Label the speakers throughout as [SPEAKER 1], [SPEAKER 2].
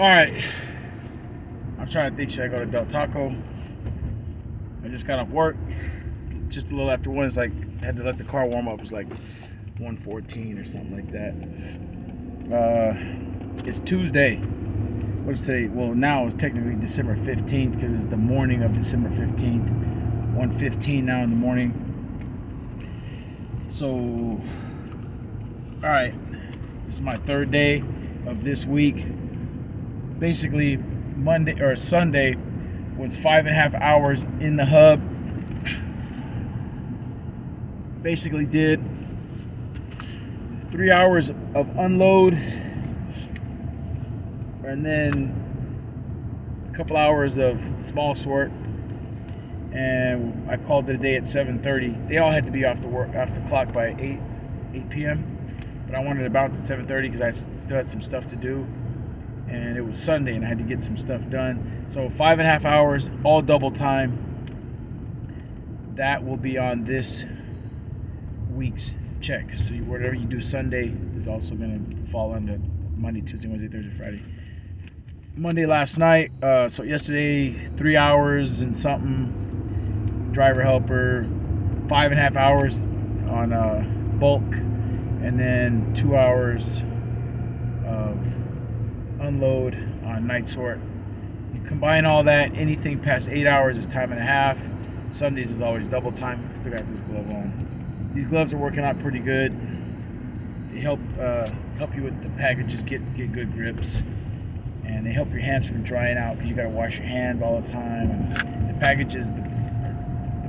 [SPEAKER 1] Alright, I'm trying to think, should I go to Del Taco? I just got off work, just a little after 1. It's like, I had to let the car warm up. It's like 1:14 or something like that. It's Tuesday. What is today? Well, now it's technically December 15th because it's the morning of December 15th. 1:15 now in the morning. So, alright, this is my third day of this week. Basically, Monday or Sunday was 5.5 hours in the hub. Basically did 3 hours of unload, and then a couple hours of small sort, and I called it a day at 7:30. They all had to be off the clock by 8 p.m. But I wanted to bounce at 7:30 because I still had some stuff to do, and it was Sunday and I had to get some stuff done. So 5.5 hours, all double time. That will be on this week's check. So whatever you do Sunday is also going to fall under Monday, Tuesday, Wednesday, Thursday, Friday. Monday last night, so yesterday 3 hours and something, driver helper, 5.5 hours on bulk, and then 2 hours of unload on night sort. You combine all that, anything past 8 hours is time and a half. Sundays is always double time. Still got this glove on. These gloves are working out pretty good. They help you with the packages get good grips, and they help your hands from drying out because you got to wash your hands all the time. And the packages, the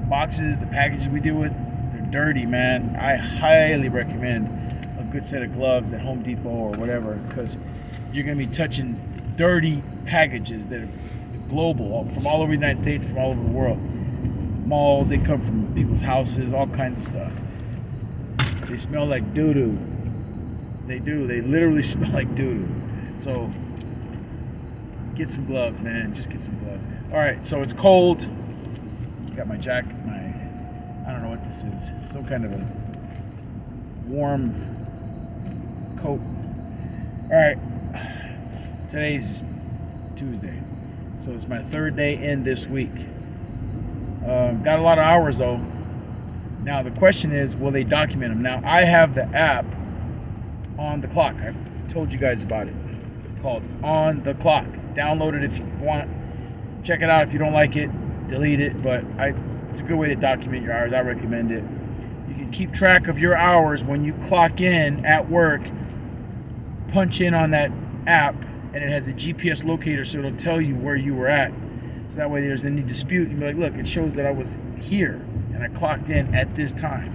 [SPEAKER 1] boxes, the packages we deal with, they're dirty, man. I highly recommend a good set of gloves at Home Depot or whatever, because you're gonna be touching dirty packages that are global, from all over the United States, from all over the world. Malls, they come from people's houses, all kinds of stuff. They smell like doo-doo. They do. They literally smell like doo-doo. So get some gloves, man. Just get some gloves. All right, so it's cold. Got my jacket, I don't know what this is. Some kind of a warm coat. All right, today's Tuesday, so it's my third day in this week. Got a lot of hours though. Now the question is, will they document them? Now I have the app On the Clock. I told you guys about it. It's called On the Clock. Download it if you want. Check it out. If you don't like it, delete it. But it's a good way to document your hours. I recommend it. You can keep track of your hours when you clock in at work. Punch in on that app, and it has a GPS locator, so it'll tell you where you were at. So that way there's any dispute, you can be like, look, it shows that I was here and I clocked in at this time.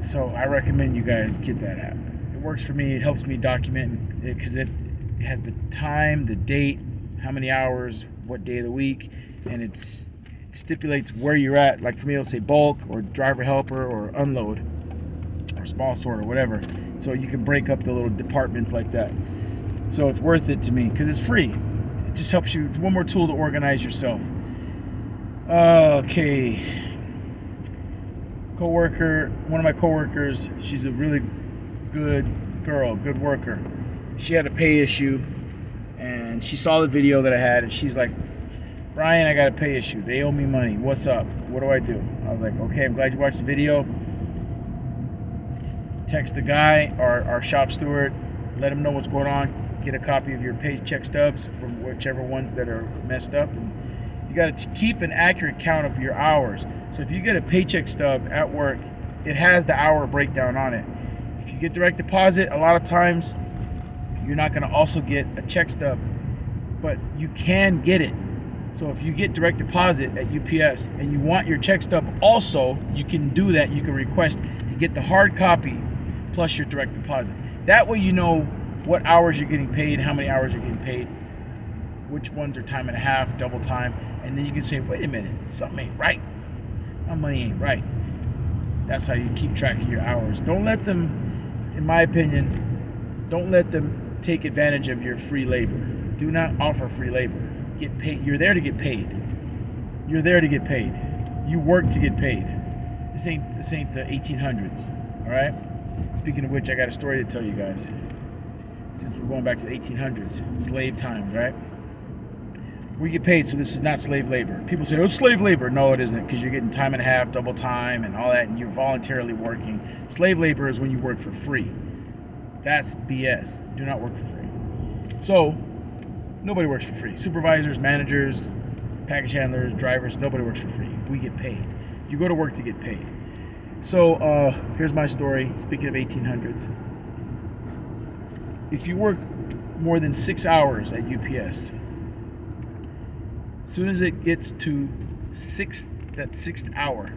[SPEAKER 1] So I recommend you guys get that app. It works for me. It helps me document it because it has the time, the date, how many hours, what day of the week, and it stipulates where you're at. Like for me, it'll say bulk or driver helper or unload or small sort or whatever. So you can break up the little departments like that. So it's worth it to me because it's free. It just helps you. It's one more tool to organize yourself. Okay. One of my coworkers, she's a really good girl, good worker. She had a pay issue, and she saw the video that I had, and she's like, Brian, I got a pay issue. They owe me money. What's up? What do I do? I was like, okay, I'm glad you watched the video. Text the guy, our shop steward, let him know what's going on. Get a copy of your paycheck stubs from whichever ones that are messed up. And you got to keep an accurate count of your hours. So if you get a paycheck stub at work, it has the hour breakdown on it. If you get direct deposit, a lot of times you're not going to also get a check stub, but you can get it. So if you get direct deposit at UPS and you want your check stub also, you can do that. You can request to get the hard copy plus your direct deposit. That way you know what hours you're getting paid, how many hours you're getting paid, which ones are time and a half, double time, and then you can say, wait a minute, something ain't right. My money ain't right. That's how you keep track of your hours. Don't let them, in my opinion, don't let them take advantage of your free labor. Do not offer free labor. Get paid. You're there to get paid. You're there to get paid. You work to get paid. This ain't the 1800s, all right? Speaking of which, I got a story to tell you guys. since we're going back to the 1800s, slave times, right? We get paid, so this is not slave labor. People say, oh, it's slave labor. No, it isn't, because you're getting time and a half, double time, and all that, and you're voluntarily working. Slave labor is when you work for free. That's BS. Do not work for free. So, nobody works for free. Supervisors, managers, package handlers, drivers, nobody works for free. We get paid. You go to work to get paid. So, here's my story. Speaking of 1800s. If you work more than 6 hours at UPS, as soon as it gets to that sixth hour,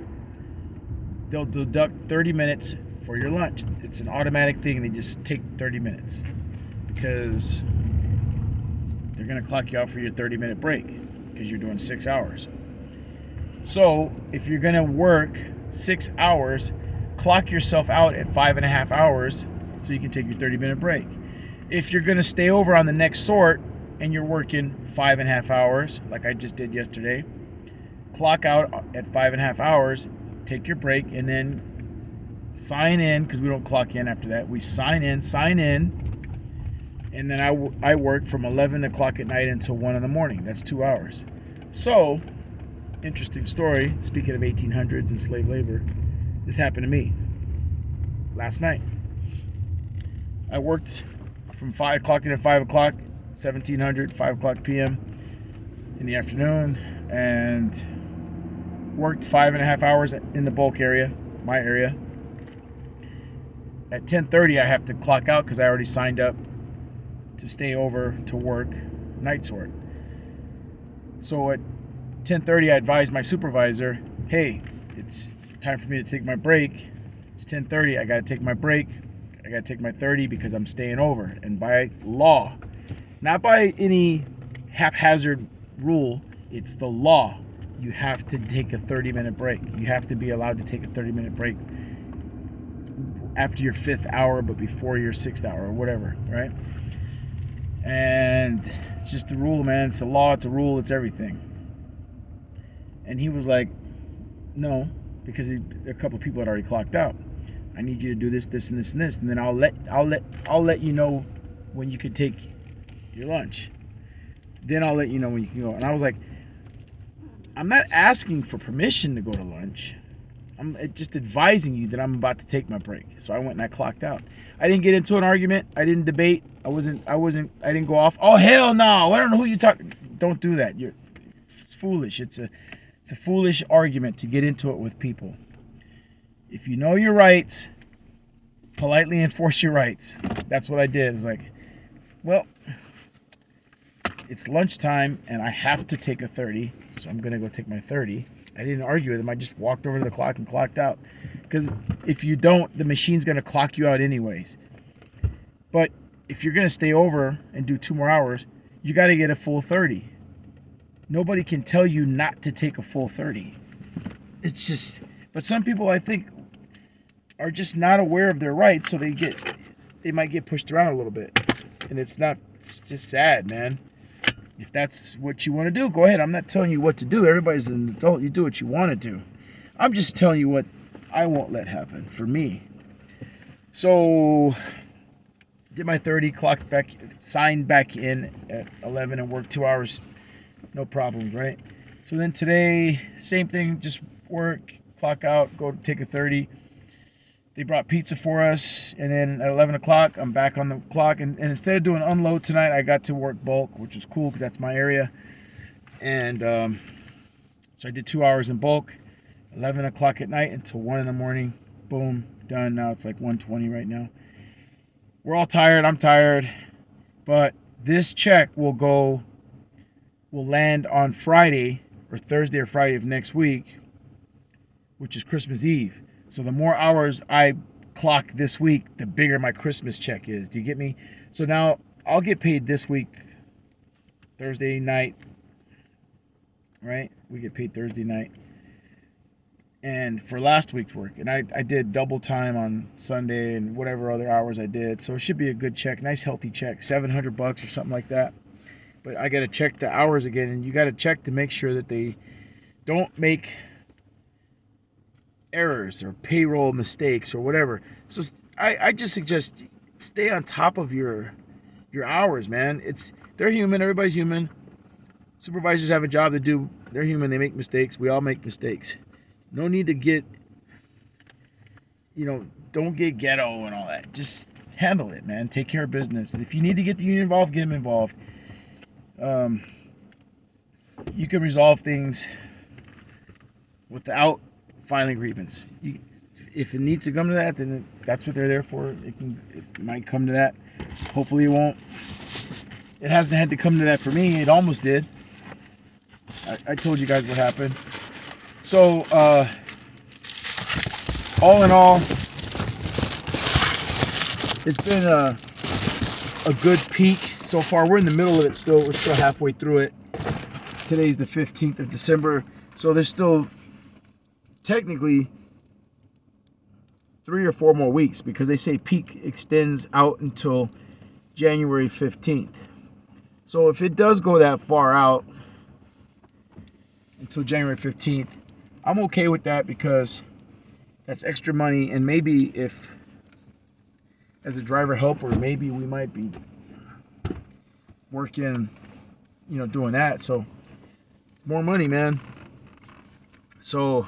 [SPEAKER 1] they'll deduct 30 minutes for your lunch. It's an automatic thing. They just take 30 minutes because they're going to clock you out for your 30-minute break because you're doing 6 hours. So if you're going to work 6 hours, clock yourself out at 5.5 hours so you can take your 30-minute break. If you're going to stay over on the next sort and you're working 5.5 hours, like I just did yesterday, clock out at 5.5 hours, take your break, and then sign in, because we don't clock in after that. We sign in, and then I work from 11 o'clock at night until 1 in the morning. That's 2 hours. So, interesting story, speaking of 1800s and slave labor, this happened to me last night. I worked from 5 o'clock to 5 o'clock, 1700, 5 o'clock p.m. in the afternoon, and worked 5.5 hours in the bulk area, my area. At 10:30, I have to clock out because I already signed up to stay over to work night sort. So at 10:30, I advised my supervisor, hey, it's time for me to take my break. It's 10:30, I got to take my break. I got to take my 30 because I'm staying over. And by law, not by any haphazard rule, it's the law. You have to take a 30-minute break. You have to be allowed to take a 30-minute break after your 5th hour, but before your 6th hour or whatever, right? And it's just the rule, man. It's a law, it's a rule, it's everything. And he was like, no, because a couple of people had already clocked out. I need you to do this, this, and this, and this, and then I'll let you know when you can take your lunch. Then I'll let you know when you can go. And I was like, I'm not asking for permission to go to lunch. I'm just advising you that I'm about to take my break. So I went and I clocked out. I didn't get into an argument. I didn't debate. I didn't go off. Oh, hell no. I don't know who you talk. Don't do that. It's foolish. It's a foolish argument to get into it with people. If you know your rights, politely enforce your rights. That's what I did. It's like, well, it's lunchtime and I have to take a 30, so I'm going to go take my 30. I didn't argue with him. I just walked over to the clock and clocked out. Because if you don't, the machine's going to clock you out anyways. But if you're going to stay over and do 2 more hours, you got to get a full 30. Nobody can tell you not to take a full 30. It's just, but some people, I think, are just not aware of their rights, so they might get pushed around a little bit. And it's just sad, man. If that's what you want to do, go ahead. I'm not telling you what to do. Everybody's an adult. You do what you want to do. I'm just telling you what I won't let happen for me. So, did my 30, clocked back, signed back in at 11 and worked 2 hours. No problems, right? So then today, same thing, just work, clock out, go take a 30. They brought pizza for us, and then at 11 o'clock, I'm back on the clock. And instead of doing unload tonight, I got to work bulk, which was cool because that's my area. And so I did 2 hours in bulk, 11 o'clock at night until 1 in the morning. Boom, done. Now it's like 1:20 right now. We're all tired. I'm tired. But this check will land on Friday or Thursday or Friday of next week, which is Christmas Eve. So the more hours I clock this week, the bigger my Christmas check is. Do you get me? So now I'll get paid this week, Thursday night, right? We get paid Thursday night. And for last week's work. And I did double time on Sunday and whatever other hours I did. So it should be a good check, nice healthy check, $700 or something like that. But I got to check the hours again, and you got to check to make sure that they don't make errors or payroll mistakes or whatever. So I just suggest stay on top of your your hours, man. They're human. Everybody's human. Supervisors have a job to do. They're human. They make mistakes. We all make mistakes. No need to get, don't get ghetto and all that. Just handle it, man. Take care of business. And if you need to get the union involved, get them involved. You can resolve things without filing grievance. If it needs to come to that, then that's what they're there for. It might come to that. Hopefully it won't. It hasn't had to come to that for me. It almost did. I told you guys what happened. So, all in all, it's been a good peak so far. We're in the middle of it still. We're still halfway through it. Today's the 15th of December. So there's still technically 3 or 4 more weeks, because they say peak extends out until January 15th. So if it does go that far out until January 15th, I'm okay with that, because that's extra money. And maybe if, as a driver helper, maybe we might be working, doing that. So it's more money, man. So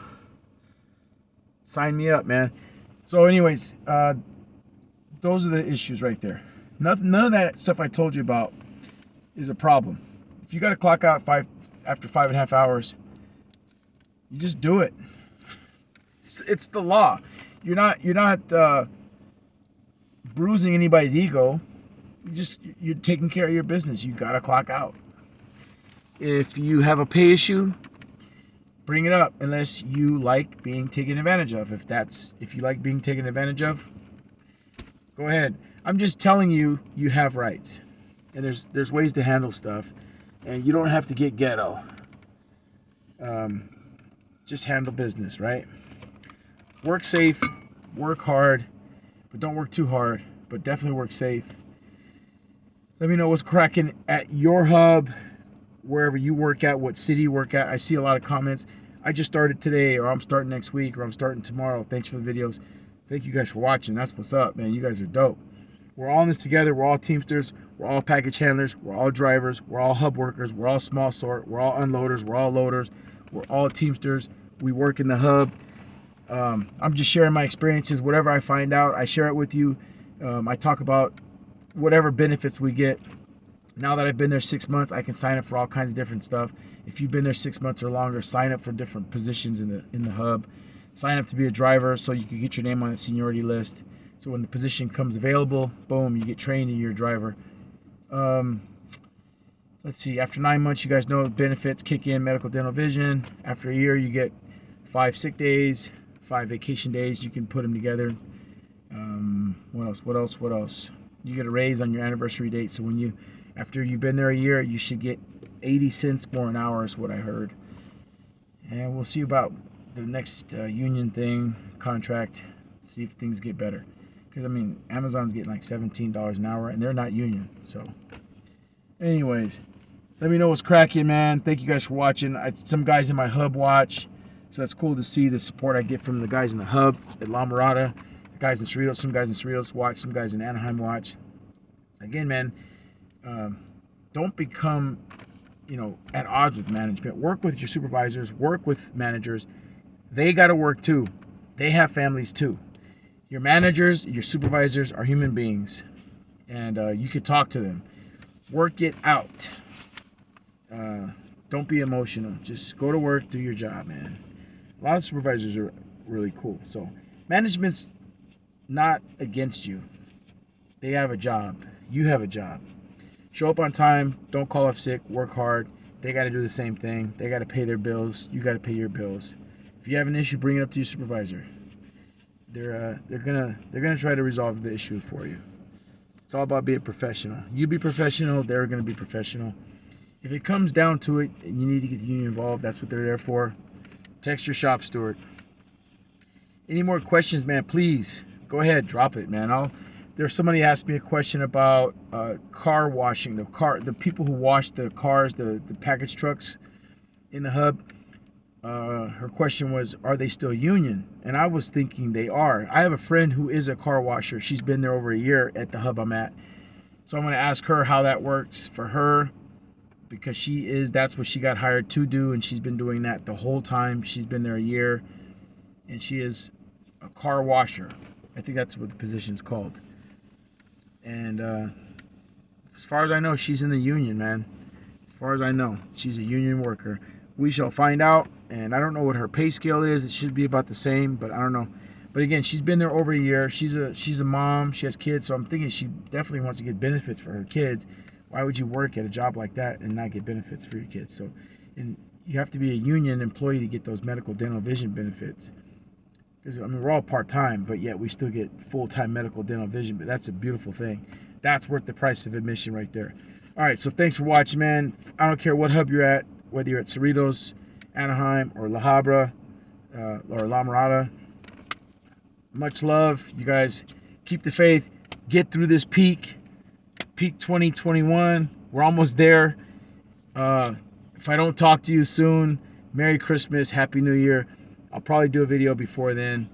[SPEAKER 1] sign me up, man. So anyways, those are the issues right there. None of that stuff I told you about is a problem. If you got to clock out after 5.5 hours, you just do it. It's the law. You're not bruising anybody's ego. You're taking care of your business. You got to clock out. If you have a pay issue, bring it up, unless you like being taken advantage of. If you like being taken advantage of, go ahead. I'm just telling you, you have rights, and there's ways to handle stuff, and you don't have to get ghetto. Just handle business, right? Work safe, work hard, but don't work too hard. But definitely work safe. Let me know what's cracking at your hub, wherever you work at, what city you work at. I see a lot of comments. I just started today, or I'm starting next week, or I'm starting tomorrow. Thanks for the videos. Thank you guys for watching. That's what's up, man. You guys are dope. We're all in this together. We're all teamsters. We're all package handlers. We're all drivers. We're all hub workers. We're all small sort. We're all unloaders. We're all loaders. We're all teamsters. We work in the hub. I'm just sharing my experiences. Whatever I find out, I share it with you. I talk about whatever benefits we get. Now that I've been there 6 months, I can sign up for all kinds of different stuff. If you've been there 6 months or longer, sign up for different positions in the hub. Sign up to be a driver so you can get your name on the seniority list. So when the position comes available, boom, you get trained and you're a driver. Let's see, after 9 months, you guys know benefits kick in: medical, dental, vision. After a year, you get 5 sick days, 5 vacation days. You can put them together. What else? You get a raise on your anniversary date. So after you've been there a year, you should get 80 cents more an hour is what I heard. And we'll see about the next union thing, contract, see if things get better. Because, Amazon's getting like $17 an hour, and they're not union. So, anyways, let me know what's cracking, man. Thank you guys for watching. Some guys in my hub watch, so that's cool to see the support I get from the guys in the hub at La Mirada. The guys in Cerritos, some guys in Cerritos watch, some guys in Anaheim watch. Again, man, don't become, at odds with management. Work with your supervisors. Work with managers. They got to work too. They have families too. Your managers, your supervisors are human beings, and you could talk to them. Work it out. Don't be emotional. Just go to work, do your job, man. A lot of supervisors are really cool. So management's not against you. They have a job. You have a job. Show up on time. Don't call off sick. Work hard. They got to do the same thing. They got to pay their bills. You got to pay your bills. If you have an issue, bring it up to your supervisor. They're gonna try to resolve the issue for you. It's all about being professional. You be professional. They're gonna be professional. If it comes down to it, and you need to get the union involved, that's what they're there for. Text your shop steward. Any more questions, man? Please go ahead, drop it, man. There's somebody asked me a question about car washing. The people who wash the cars, the package trucks in the hub. Her question was, are they still union? And I was thinking they are. I have a friend who is a car washer. She's been there over a year at the hub I'm at. So I'm going to ask her how that works for her, because that's what she got hired to do, and she's been doing that the whole time. She's been there a year, and she is a car washer. I think that's what the position's called. And as far as I know, she's in the union, man. As far as I know, she's a union worker. We shall find out, and I don't know what her pay scale is. It should be about the same, but I don't know. But again, she's been there over a year. She's a mom. She has kids, so I'm thinking she definitely wants to get benefits for her kids. Why would you work at a job like that and not get benefits for your kids? So, and you have to be a union employee to get those medical, dental, vision benefits. Because, I mean, we're all part-time, but yet we still get full-time medical, dental, vision. But that's a beautiful thing. That's worth the price of admission right there. All right, so thanks for watching, man. I don't care what hub you're at, whether you're at Cerritos, Anaheim, or La Habra, or La Mirada. Much love. You guys keep the faith. Get through this peak 2021. We're almost there. If I don't talk to you soon, Merry Christmas, Happy New Year. I'll probably do a video before then,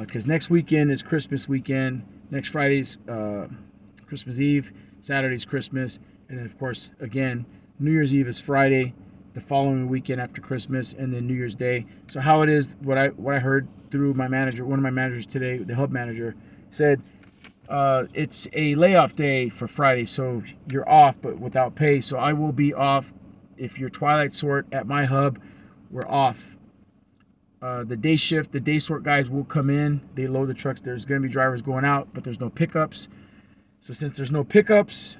[SPEAKER 1] because next weekend is Christmas weekend. Next Friday's Christmas Eve. Saturday's Christmas. And then, of course, again, New Year's Eve is Friday, the following weekend after Christmas, and then New Year's Day. So how it is, what I heard through my manager, one of my managers today, the hub manager, said it's a layoff day for Friday, so you're off, but without pay. So I will be off. If you're Twilight Sort at my hub, we're off. The day shift, the day sort guys will come in. They load the trucks. There's going to be drivers going out, but there's no pickups. So since there's no pickups,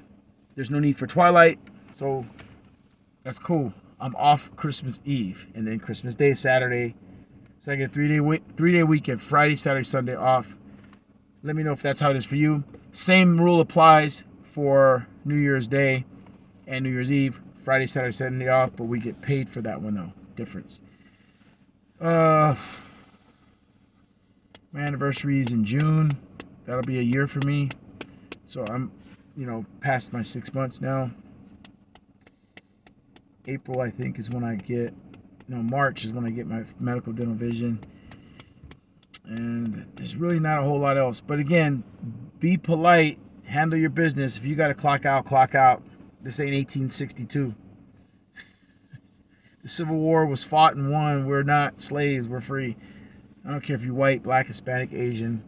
[SPEAKER 1] there's no need for Twilight. So that's cool. I'm off Christmas Eve, and then Christmas Day, Saturday. So I get a three-day weekend, Friday, Saturday, Sunday off. Let me know if that's how it is for you. Same rule applies for New Year's Day and New Year's Eve. Friday, Saturday, Sunday off, but we get paid for that one though. Difference. My anniversary is in June. That'll be a year for me. So I'm, past my 6 months now. April, I think, is when I get, March is when I get my medical, dental, vision. And there's really not a whole lot else. But again, be polite, handle your business. If you got to clock out, clock out. This ain't 1862. The Civil War was fought and won. We're not slaves. We're free. I don't care if you're white, black, Hispanic, Asian.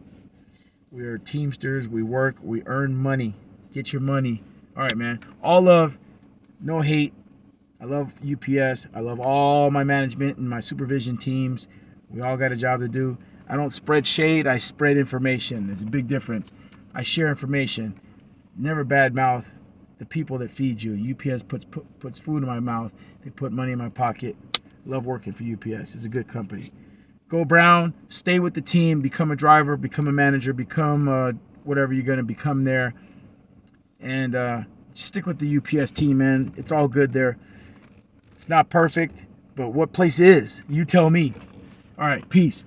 [SPEAKER 1] We are teamsters. We work. We earn money. Get your money. All right, man. All love. No hate. I love UPS. I love all my management and my supervision teams. We all got a job to do. I don't spread shade. I spread information. There's a big difference. I share information. Never badmouth the people that feed you. UPS puts food in my mouth. They put money in my pocket. Love working for UPS. It's a good company. Go Brown. Stay with the team. Become a driver. Become a manager. Become whatever you're going to become there. And stick with the UPS team, man. It's all good there. It's not perfect, but what place is? You tell me. All right, peace.